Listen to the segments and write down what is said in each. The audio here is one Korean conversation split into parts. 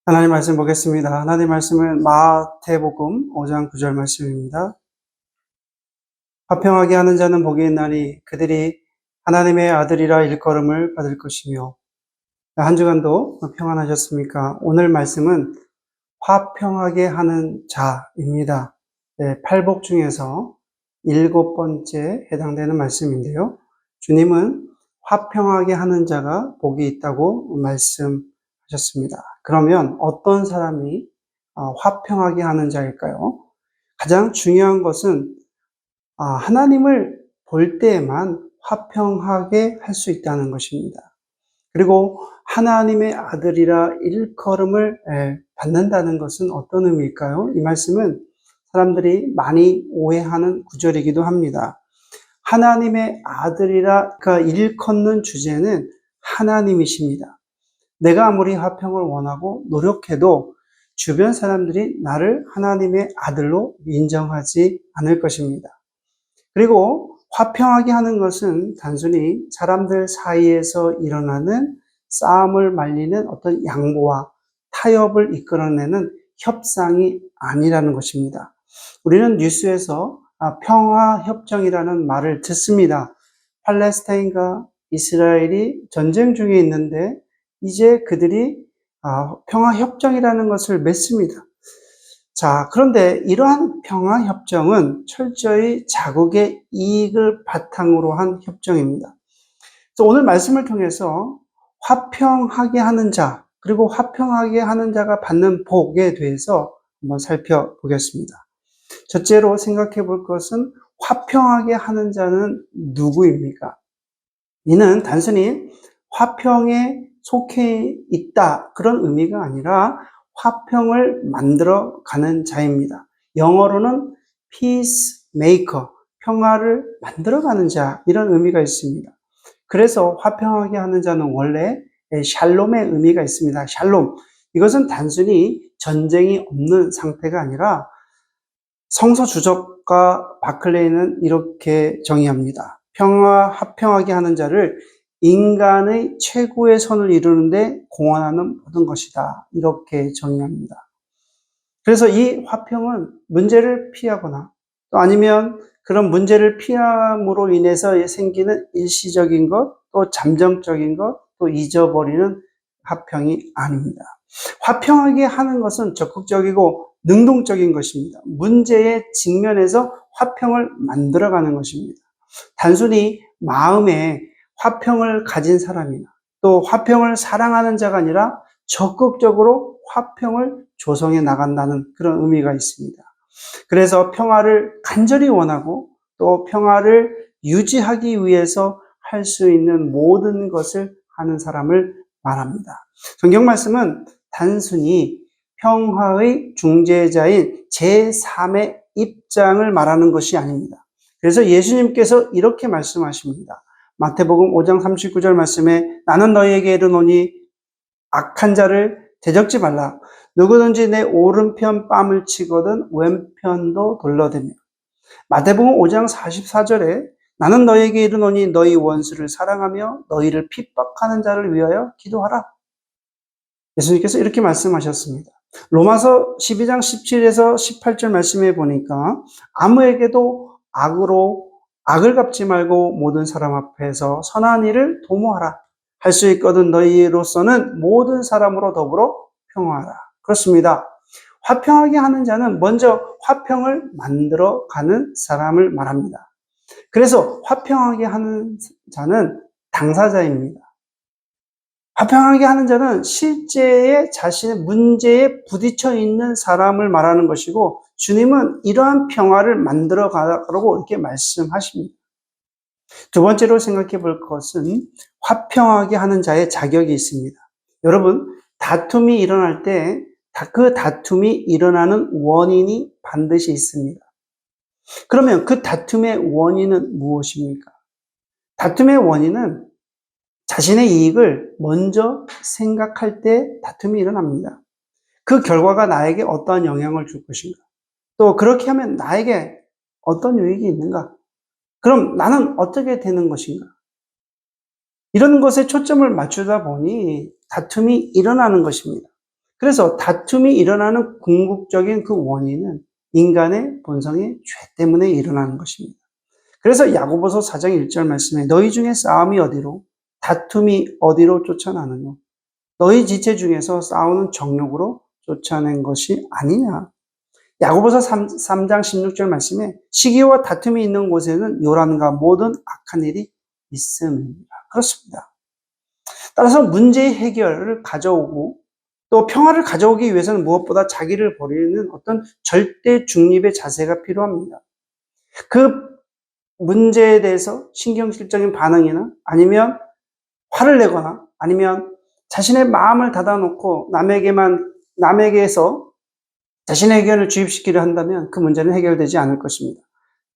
하나님 말씀 보겠습니다. 하나님 말씀은 마태복음 5장 9절 말씀입니다. 화평하게 하는 자는 복이 있나니 그들이 하나님의 아들이라 일컬음을 받을 것이며. 한 주간도 평안하셨습니까? 오늘 말씀은 화평하게 하는 자입니다. 팔복 중에서 7번째 해당되는 말씀인데요. 주님은 화평하게 하는 자가 복이 있다고 말씀하셨습니다. 그러면 어떤 사람이 화평하게 하는 자일까요? 가장 중요한 것은 하나님을 볼 때에만 화평하게 할 수 있다는 것입니다. 그리고 하나님의 아들이라 일컬음을 받는다는 것은 어떤 의미일까요? 이 말씀은 사람들이 많이 오해하는 구절이기도 합니다. 하나님의 아들이라 일컫는 주제는 하나님이십니다. 내가 아무리 화평을 원하고 노력해도 주변 사람들이 나를 하나님의 아들로 인정하지 않을 것입니다. 그리고 화평하게 하는 것은 단순히 사람들 사이에서 일어나는 싸움을 말리는 어떤 양보와 타협을 이끌어내는 협상이 아니라는 것입니다. 우리는 뉴스에서 평화협정이라는 말을 듣습니다. 팔레스타인과 이스라엘이 전쟁 중에 있는데 이제 그들이 평화협정이라는 것을 맺습니다. 자, 그런데 이러한 평화협정은 철저히 자국의 이익을 바탕으로 한 협정입니다. 그래서 오늘 말씀을 통해서 화평하게 하는 자, 그리고 화평하게 하는 자가 받는 복에 대해서 한번 살펴보겠습니다. 첫째로 생각해 볼 것은 화평하게 하는 자는 누구입니까? 이는 단순히 화평에 속해 있다, 그런 의미가 아니라 화평을 만들어 가는 자입니다. 영어로는 peacemaker, 평화를 만들어 가는 자, 이런 의미가 있습니다. 그래서 화평하게 하는 자는 원래 샬롬의 의미가 있습니다. 샬롬. 이것은 단순히 전쟁이 없는 상태가 아니라 성서 주석가 바클레이는 이렇게 정의합니다. 화평하게 하는 자를 인간의 최고의 선을 이루는데 공헌하는 모든 것이다. 이렇게 정의합니다. 그래서 이 화평은 문제를 피하거나 또 아니면 그런 문제를 피함으로 인해서 생기는 일시적인 것, 또 잠정적인 것, 또 잊어버리는 화평이 아닙니다. 화평하게 하는 것은 적극적이고 능동적인 것입니다. 문제에 직면해서 화평을 만들어가는 것입니다. 단순히 마음에 화평을 가진 사람이나 또 화평을 사랑하는 자가 아니라 적극적으로 화평을 조성해 나간다는 그런 의미가 있습니다. 그래서 평화를 간절히 원하고 또 평화를 유지하기 위해서 할 수 있는 모든 것을 하는 사람을 말합니다. 성경 말씀은 단순히 평화의 중재자인 제3의 입장을 말하는 것이 아닙니다. 그래서 예수님께서 이렇게 말씀하십니다. 마태복음 5장 39절 말씀에 나는 너희에게 이르노니 악한 자를 대적지 말라. 누구든지 내 오른편 뺨을 치거든 왼편도 돌려대며. 마태복음 5장 44절에 나는 너희에게 이르노니 너희 원수를 사랑하며 너희를 핍박하는 자를 위하여 기도하라. 예수님께서 이렇게 말씀하셨습니다. 로마서 12장 17에서 18절 말씀해 보니까 아무에게도 악을 갚지 말고 모든 사람 앞에서 선한 일을 도모하라. 할 수 있거든 너희로서는 모든 사람으로 더불어 평화하라. 그렇습니다. 화평하게 하는 자는 먼저 화평을 만들어 가는 사람을 말합니다. 그래서 화평하게 하는 자는 당사자입니다. 화평하게 하는 자는 실제의 자신의 문제에 부딪혀 있는 사람을 말하는 것이고 주님은 이러한 평화를 만들어 가라고 이렇게 말씀하십니다. 두 번째로 생각해 볼 것은 화평하게 하는 자의 자격이 있습니다. 여러분, 다툼이 일어날 때 그 다툼이 일어나는 원인이 반드시 있습니다. 그러면 그 다툼의 원인은 무엇입니까? 다툼의 원인은 자신의 이익을 먼저 생각할 때 다툼이 일어납니다. 그 결과가 나에게 어떠한 영향을 줄 것인가? 또 그렇게 하면 나에게 어떤 유익이 있는가? 그럼 나는 어떻게 되는 것인가? 이런 것에 초점을 맞추다 보니 다툼이 일어나는 것입니다. 그래서 다툼이 일어나는 궁극적인 그 원인은 인간의 본성의 죄 때문에 일어나는 것입니다. 그래서 야고보서 4장 1절 말씀에 너희 중에 싸움이 어디로 다툼이 어디로 쫓아나느냐 너희 지체 중에서 싸우는 정욕으로 쫓아낸 것이 아니냐. 야고보서 3장 16절 말씀에 시기와 다툼이 있는 곳에는 요란과 모든 악한 일이 있음입니다. 그렇습니다. 따라서 문제의 해결을 가져오고 또 평화를 가져오기 위해서는 무엇보다 자기를 버리는 어떤 절대 중립의 자세가 필요합니다. 그 문제에 대해서 신경질적인 반응이나 아니면 화를 내거나 아니면 자신의 마음을 닫아놓고 남에게서 자신의 의견을 주입시키려 한다면 그 문제는 해결되지 않을 것입니다.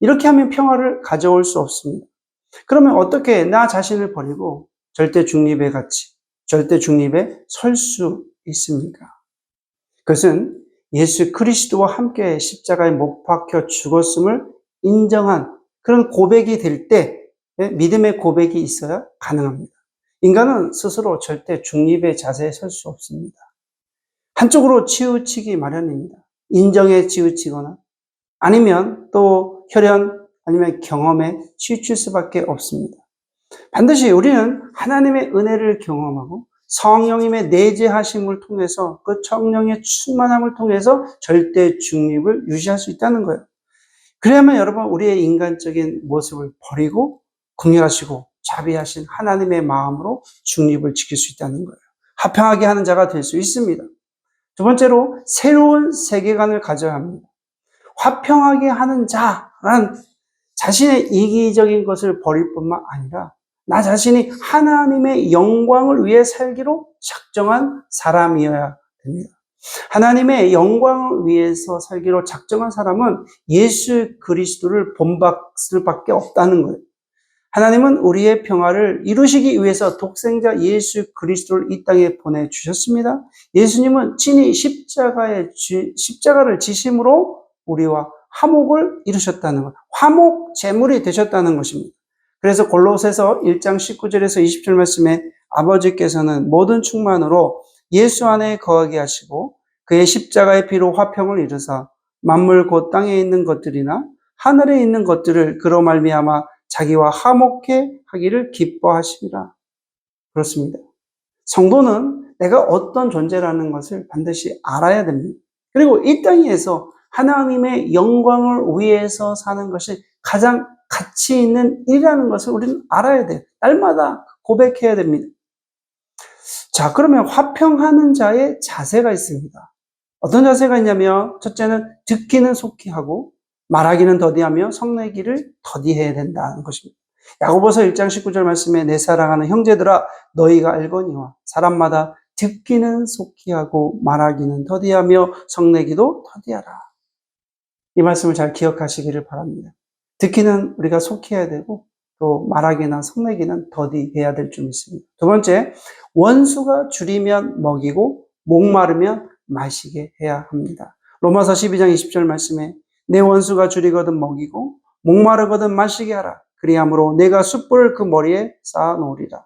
이렇게 하면 평화를 가져올 수 없습니다. 그러면 어떻게 나 자신을 버리고 절대 중립의 가치, 절대 중립에 설 수 있습니까? 그것은 예수 그리스도와 함께 십자가에 못 박혀 죽었음을 인정한 그런 고백이 될 때 믿음의 고백이 있어야 가능합니다. 인간은 스스로 절대 중립의 자세에 설 수 없습니다. 한쪽으로 치우치기 마련입니다. 인정에 치우치거나 아니면 또 혈연 아니면 경험에 치우칠 수밖에 없습니다. 반드시 우리는 하나님의 은혜를 경험하고 성령님의 내재하심을 통해서 그 성령의 충만함을 통해서 절대 중립을 유지할 수 있다는 거예요. 그래야만 여러분 우리의 인간적인 모습을 버리고 긍휼하시고 자비하신 하나님의 마음으로 중립을 지킬 수 있다는 거예요. 화평하게 하는 자가 될 수 있습니다. 두 번째로 새로운 세계관을 가져야 합니다. 화평하게 하는 자란 자신의 이기적인 것을 버릴 뿐만 아니라 나 자신이 하나님의 영광을 위해 살기로 작정한 사람이어야 됩니다. 하나님의 영광을 위해서 살기로 작정한 사람은 예수 그리스도를 본받을 밖에 없다는 거예요. 하나님은 우리의 평화를 이루시기 위해서 독생자 예수 그리스도를 이 땅에 보내주셨습니다. 예수님은 친히 십자가를 지심으로 우리와 화목을 이루셨다는 것, 화목 제물이 되셨다는 것입니다. 그래서 골로새서 1장 19절에서 20절 말씀에 아버지께서는 모든 충만으로 예수 안에 거하게 하시고 그의 십자가의 피로 화평을 이루사 만물 곧 땅에 있는 것들이나 하늘에 있는 것들을 그로 말미암아 자기와 화목해 하기를 기뻐하시리라. 그렇습니다. 성도는 내가 어떤 존재라는 것을 반드시 알아야 됩니다. 그리고 이 땅에서 하나님의 영광을 위해서 사는 것이 가장 가치 있는 일이라는 것을 우리는 알아야 돼요. 날마다 고백해야 됩니다. 자, 그러면 화평하는 자의 자세가 있습니다. 어떤 자세가 있냐면 첫째는 듣기는 속히 하고 말하기는 더디하며 성내기를 더디해야 된다는 것입니다. 야고보서 1장 19절 말씀에 내 사랑하는 형제들아 너희가 알거니와 사람마다 듣기는 속히 하고 말하기는 더디하며 성내기도 더디하라. 이 말씀을 잘 기억하시기를 바랍니다. 듣기는 우리가 속히 해야 되고 또 말하기나 성내기는 더디해야 될 줄 믿습니다. 두 번째, 원수가 줄이면 먹이고 목마르면 마시게 해야 합니다. 로마서 12장 20절 말씀에 내 원수가 줄이거든 먹이고 목마르거든 마시게 하라. 그리함으로 내가 숯불을 그 머리에 쌓아 놓으리라.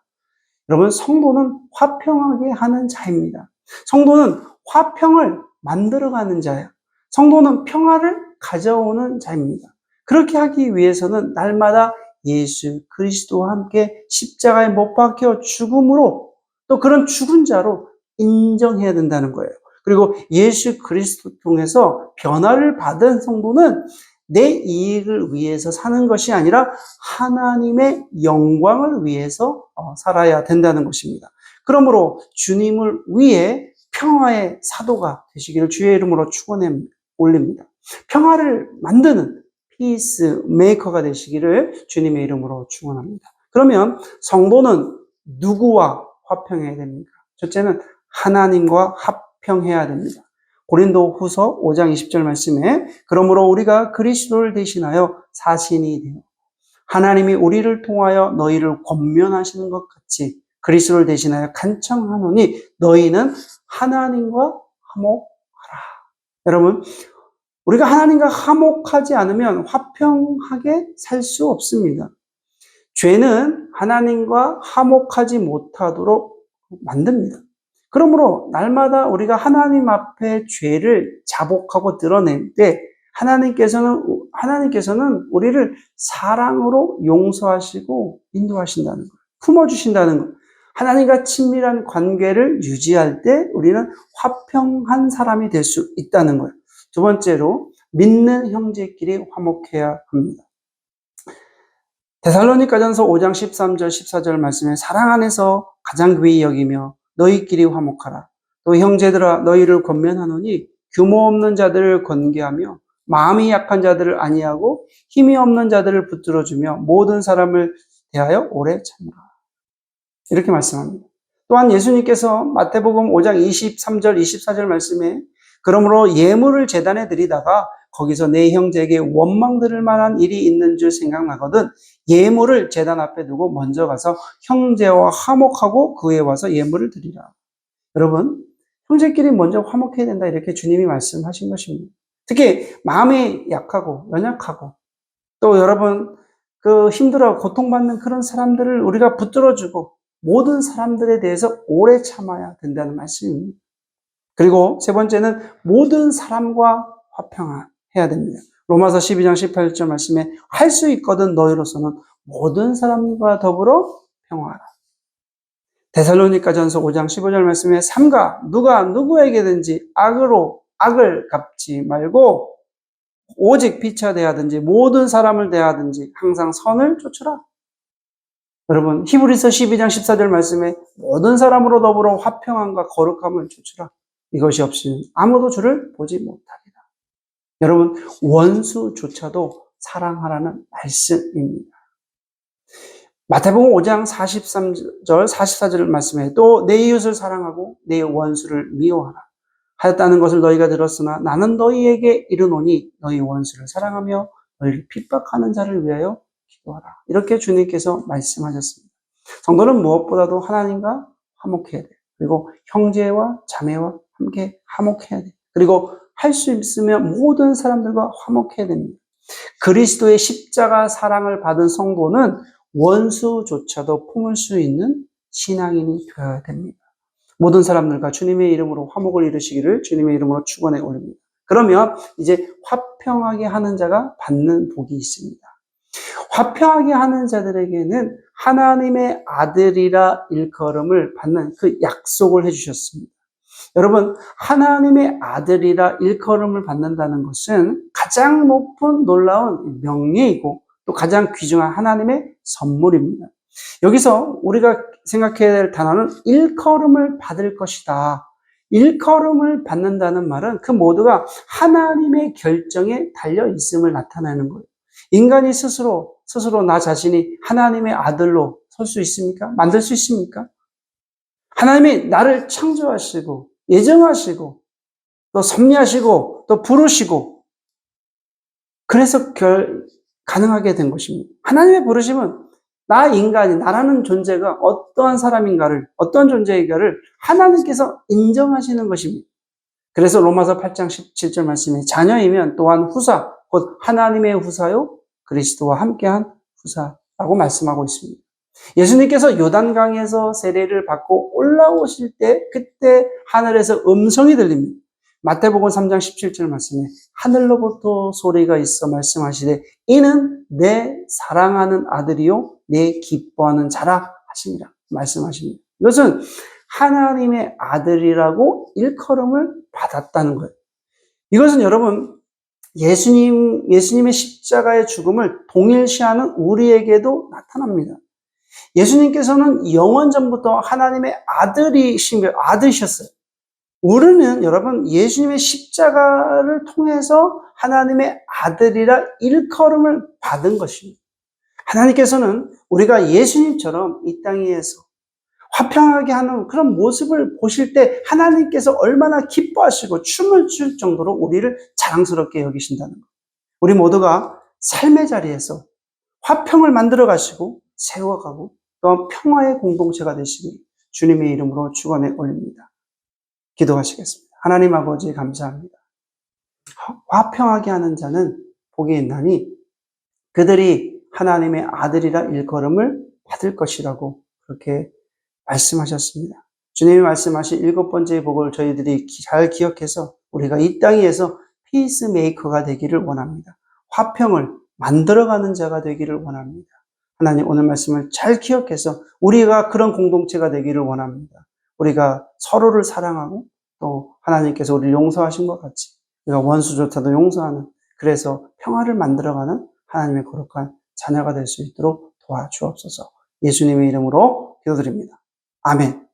여러분, 성도는 화평하게 하는 자입니다. 성도는 화평을 만들어가는 자예요. 성도는 평화를 가져오는 자입니다. 그렇게 하기 위해서는 날마다 예수 그리스도와 함께 십자가에 못 박혀 죽음으로 또 그런 죽은 자로 인정해야 된다는 거예요. 그리고 예수 그리스도 통해서 변화를 받은 성도는 내 이익을 위해서 사는 것이 아니라 하나님의 영광을 위해서 살아야 된다는 것입니다. 그러므로 주님을 위해 평화의 사도가 되시기를 주의 이름으로 축원해 올립니다. 평화를 만드는 피스 메이커가 되시기를 주님의 이름으로 축원합니다. 그러면 성도는 누구와 화평해야 됩니까? 첫째는 하나님과 화평해야 됩니다. 고린도 후서 5장 20절 말씀에 그러므로 우리가 그리스도를 대신하여 사신이 되어 하나님이 우리를 통하여 너희를 권면하시는 것 같이 그리스도를 대신하여 간청하노니 너희는 하나님과 화목하라. 여러분, 우리가 하나님과 화목하지 않으면 화평하게 살 수 없습니다. 죄는 하나님과 화목하지 못하도록 만듭니다. 그러므로 날마다 우리가 하나님 앞에 죄를 자복하고 드러낼 때 하나님께서는 우리를 사랑으로 용서하시고 인도하신다는 거예요. 품어주신다는 거예요. 하나님과 친밀한 관계를 유지할 때 우리는 화평한 사람이 될 수 있다는 거예요. 두 번째로 믿는 형제끼리 화목해야 합니다. 데살로니가전서 5장 13절 14절 말씀에 사랑 안에서 가장 귀히 여기며 너희끼리 화목하라. 또 형제들아 너희를 권면하노니 규모 없는 자들을 권계하며 마음이 약한 자들을 안위하고 힘이 없는 자들을 붙들어주며 모든 사람을 대하여 오래 참으라. 이렇게 말씀합니다. 또한 예수님께서 마태복음 5장 23절 24절 말씀에 그러므로 예물을 제단에 드리다가 거기서 내 형제에게 원망 들을 만한 일이 있는 줄 생각나거든 예물을 제단 앞에 두고 먼저 가서 형제와 화목하고 그에 와서 예물을 드리라. 여러분, 형제끼리 먼저 화목해야 된다 이렇게 주님이 말씀하신 것입니다. 특히 마음이 약하고 연약하고 또 여러분 힘들어 고통받는 그런 사람들을 우리가 붙들어주고 모든 사람들에 대해서 오래 참아야 된다는 말씀입니다. 그리고 세 번째는 모든 사람과 화평해야 됩니다. 로마서 12장 18절 말씀에 할 수 있거든 너희로서는 모든 사람과 더불어 평화하라. 데살로니가전서 5장 15절 말씀에 삼가 누가 누구에게든지 악을 갚지 말고 오직 빛에 대하든지 모든 사람을 대하든지 항상 선을 쫓으라. 여러분 히브리서 12장 14절 말씀에 모든 사람으로 더불어 화평함과 거룩함을 쫓으라. 이것이 없이는 아무도 주를 보지 못하리라. 여러분 원수조차도 사랑하라는 말씀입니다. 마태복음 5장 43절 44절 말씀에 또 내 이웃을 사랑하고 내 원수를 미워하라 하였다는 것을 너희가 들었으나 나는 너희에게 이르노니 너희 원수를 사랑하며 너희를 핍박하는 자를 위하여 기도하라. 이렇게 주님께서 말씀하셨습니다. 성도는 무엇보다도 하나님과 화목해야 돼요. 그리고 형제와 자매와 함께 화목해야 돼요. 그리고 할 수 있으면 모든 사람들과 화목해야 됩니다. 그리스도의 십자가 사랑을 받은 성도는 원수조차도 품을 수 있는 신앙인이 되어야 됩니다. 모든 사람들과 주님의 이름으로 화목을 이루시기를 주님의 이름으로 축원해 올립니다. 그러면 이제 화평하게 하는 자가 받는 복이 있습니다. 화평하게 하는 자들에게는 하나님의 아들이라 일컬음을 받는 그 약속을 해주셨습니다. 여러분 하나님의 아들이라 일컬음을 받는다는 것은 가장 높은 놀라운 명예이고 또 가장 귀중한 하나님의 선물입니다. 여기서 우리가 생각해야 될 단어는 일컬음을 받을 것이다. 일컬음을 받는다는 말은 그 모두가 하나님의 결정에 달려 있음을 나타내는 거예요. 인간이 스스로 나 자신이 하나님의 아들로 설 수 있습니까? 만들 수 있습니까? 하나님이 나를 창조하시고 예정하시고 또 섭리하시고 또 부르시고 그래서 가능하게 된 것입니다. 하나님의 부르심은 나 인간이 나라는 존재가 어떠한 사람인가를 어떤 존재인가를 하나님께서 인정하시는 것입니다. 그래서 로마서 8장 17절 말씀에 자녀이면 또한 후사 곧 하나님의 후사요 그리스도와 함께한 후사라고 말씀하고 있습니다. 예수님께서 요단강에서 세례를 받고 올라오실 때 그때 하늘에서 음성이 들립니다. 마태복음 3장 17절 말씀에 하늘로부터 소리가 있어 말씀하시되 이는 내 사랑하는 아들이요 내 기뻐하는 자라 하십니다. 말씀하십니다. 이것은 하나님의 아들이라고 일컬음을 받았다는 거예요. 이것은 여러분 예수님의 십자가의 죽음을 동일시하는 우리에게도 나타납니다. 예수님께서는 영원전부터 하나님의 아들이셨어요. 우리는 여러분 예수님의 십자가를 통해서 하나님의 아들이라 일컬음을 받은 것입니다. 하나님께서는 우리가 예수님처럼 이 땅에서 화평하게 하는 그런 모습을 보실 때 하나님께서 얼마나 기뻐하시고 춤을 출 정도로 우리를 자랑스럽게 여기신다는 것. 우리 모두가 삶의 자리에서 화평을 만들어 가시고 세워가고 또한 평화의 공동체가 되시길 주님의 이름으로 축원해 올립니다. 기도하시겠습니다. 하나님 아버지 감사합니다. 화평하게 하는 자는 복이 있나니 그들이 하나님의 아들이라 일컬음을 받을 것이라고 그렇게 말씀하셨습니다. 주님이 말씀하신 7번째의 복을 저희들이 잘 기억해서 우리가 이 땅에서 피스메이커가 되기를 원합니다. 화평을 만들어가는 자가 되기를 원합니다. 하나님 오늘 말씀을 잘 기억해서 우리가 그런 공동체가 되기를 원합니다. 우리가 서로를 사랑하고 또 하나님께서 우리를 용서하신 것 같이 우리가 원수조차도 용서하는, 그래서 평화를 만들어가는 하나님의 거룩한 자녀가 될 수 있도록 도와주옵소서. 예수님의 이름으로 기도드립니다. 아멘.